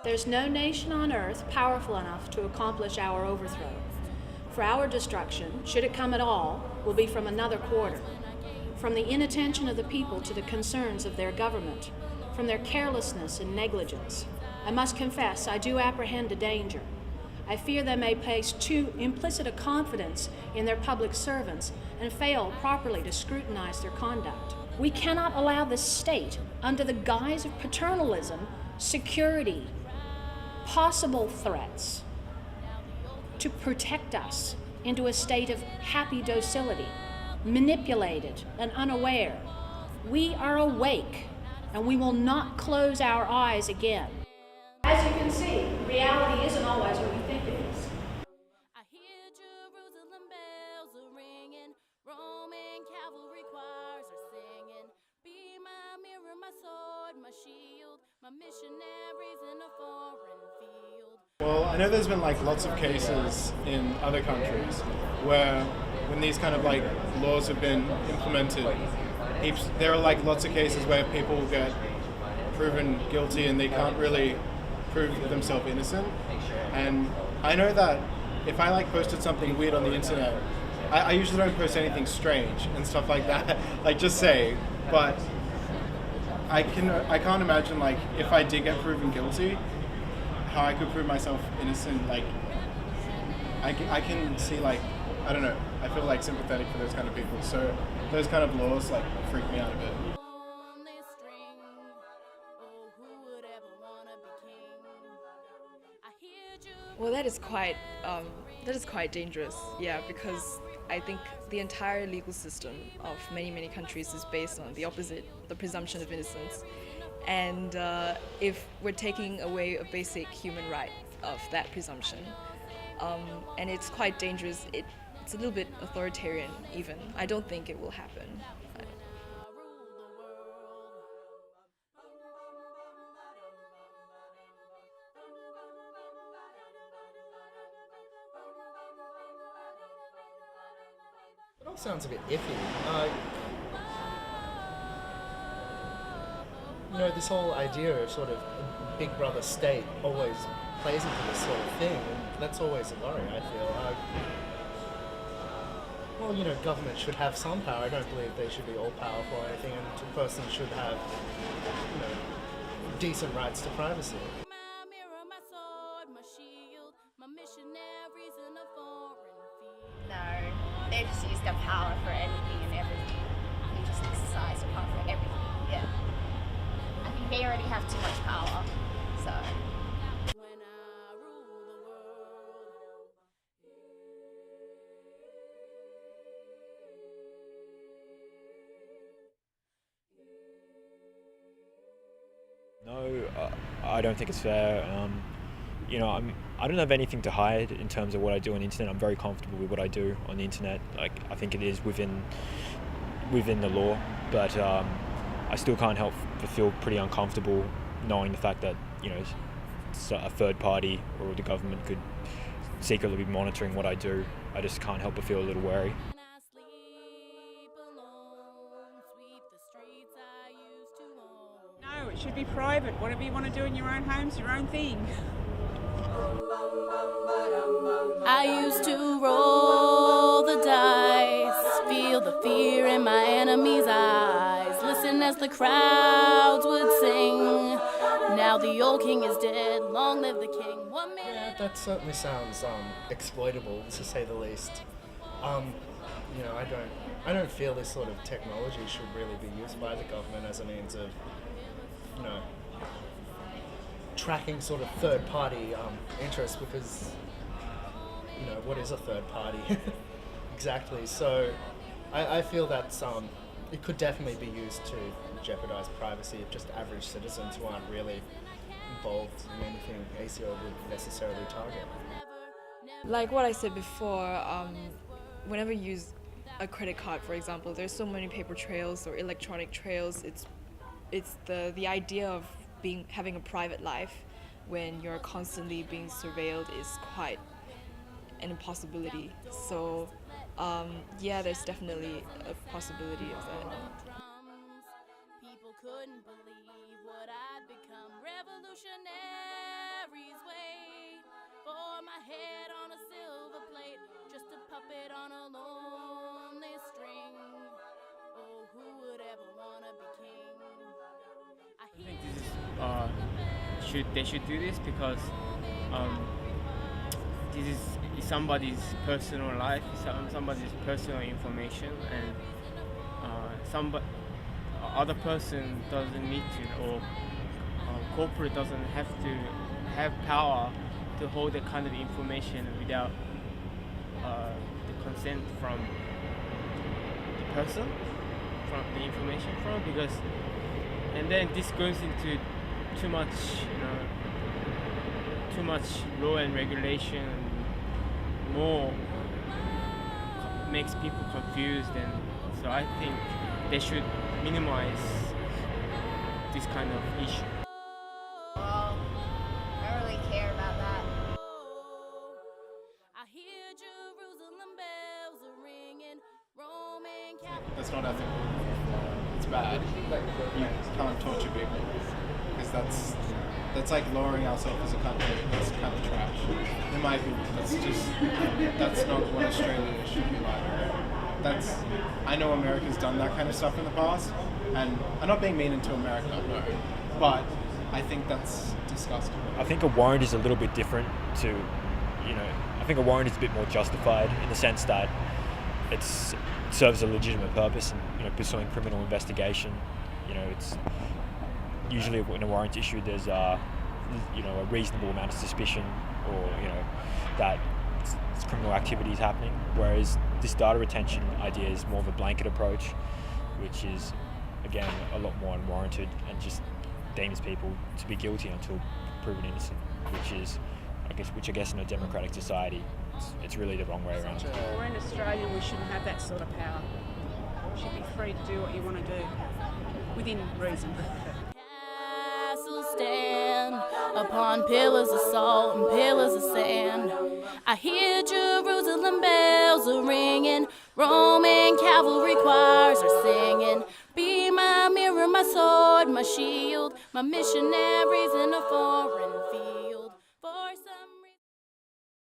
There's no nation on earth powerful enough to accomplish our overthrow. For our destruction, should it come at all, will be from another quarter. From the inattention of the people to the concerns of their government, from their carelessness and negligence. I must confess, I do apprehend a danger. I fear they may place too implicit a confidence in their public servants and fail properly to scrutinize their conduct. We cannot allow the state, under the guise of paternalism, security, possible threats, to protect us into a state of happy docility, manipulated and unaware. We are awake, and we will not close our eyes again. As you can see, reality isn't always what you think it is. I hear Jerusalem bells are ringing, Roman cavalry choirs are singing. Be my mirror, my sword, my shield, my missionaries in a foreign field. Well, I know there's been like lots of cases in other countries where when these kind of like laws have been implemented, there are like lots of cases where people get proven guilty and they can't really prove themselves innocent. And I know that if I like posted something weird on the internet, I usually don't post anything strange and stuff like that, like just say, but I can't imagine like if I did get proven guilty, how I could prove myself innocent. Like I can see like, I don't know, I feel like sympathetic for those kind of people. So those kind of laws like freak me out a bit. On this string, oh, who would ever wanna be king? I hear Well, that is quite dangerous, yeah, because I think the entire legal system of many countries is based on the opposite, the presumption of innocence. And if we're taking away a basic human right of that presumption, and it's quite dangerous, it's a little bit authoritarian even. I don't think it will happen. It all sounds a bit iffy. This whole idea of sort of Big Brother state always plays into this sort of thing, and that's always a worry, I feel. Government should have some power. I don't believe they should be all powerful or anything, and a person should have, decent rights to privacy. my mirror, my sword, my shield, my missionaries in a foreign field. No, they just use their power for anything and everything. They just exercise their power for everything, yeah. I think they already have too much power, so. When I rule the world. No, I don't think it's fair. I don't have anything to hide in terms of what I do on the internet. I'm very comfortable with what I do on the internet. Like, I think it is within the law, but I still can't help but feel pretty uncomfortable knowing the fact that a third party or the government could secretly be monitoring what I do. I just can't help but feel a little wary. When I sleep alone, sweep the streets I used to own. No, it should be private. Whatever you want to do in your own home's your own thing. I used to roll the dice, feel the fear in my enemies' eyes, listen as the crowds would sing. Now the old king is dead, long live the king. 1 minute. Yeah, that certainly sounds exploitable, to say the least. I don't feel this sort of technology should really be used by the government as a means of, tracking sort of third-party interests, because, what is a third party? Exactly. So I feel that it could definitely be used to jeopardize privacy of just average citizens who aren't really involved in anything ASIO would necessarily target. Like what I said before, whenever you use a credit card, for example, there's so many paper trails or electronic trails. It's the idea of having a private life when you're constantly being surveilled is quite an impossibility. So there's definitely a possibility of that. People couldn't believe what I'd become. Revolutionary carries weight. For my head on a silver plate, just a puppet on a lonely string. Oh, who would ever wanna be king? I think this is they should do this because this is somebody's personal life, somebody's personal information, and other person doesn't need to, or corporate doesn't have to have power to hold that kind of information without the consent from the person, from the information from, because and then this goes into too much law and regulation, and more makes people confused, and so I think they should minimize this kind of issue. Well, I don't really care about that. I hear Jerusalem bells are ringing, Roman Catholic. That's not ethical. It's bad. You can't torture people because that's like lowering ourselves as a country. That's kind of trash. In my opinion, that's not what Australia should be like. I know America's done that kind of stuff in the past, and I'm not being mean into America, no, but I think that's disgusting. I think a warrant is a little bit different to, I think a warrant is a bit more justified in the sense that it serves a legitimate purpose and, pursuing criminal investigation. It's usually when a warrant's issued, there's a reasonable amount of suspicion or, that criminal activity is happening, whereas this data retention idea is more of a blanket approach, which is, again, a lot more unwarranted and just deems people to be guilty until proven innocent, which I guess in a democratic society, it's really the wrong way around. We're in Australia, we shouldn't have that sort of power. You should be free to do what you want to do, within reason. Castles stand upon pillars of salt and pillars of sand. I hear Jerusalem bells are ringing, Roman cavalry choirs are singing. Be my mirror, my sword, my shield, my missionaries in a foreign field.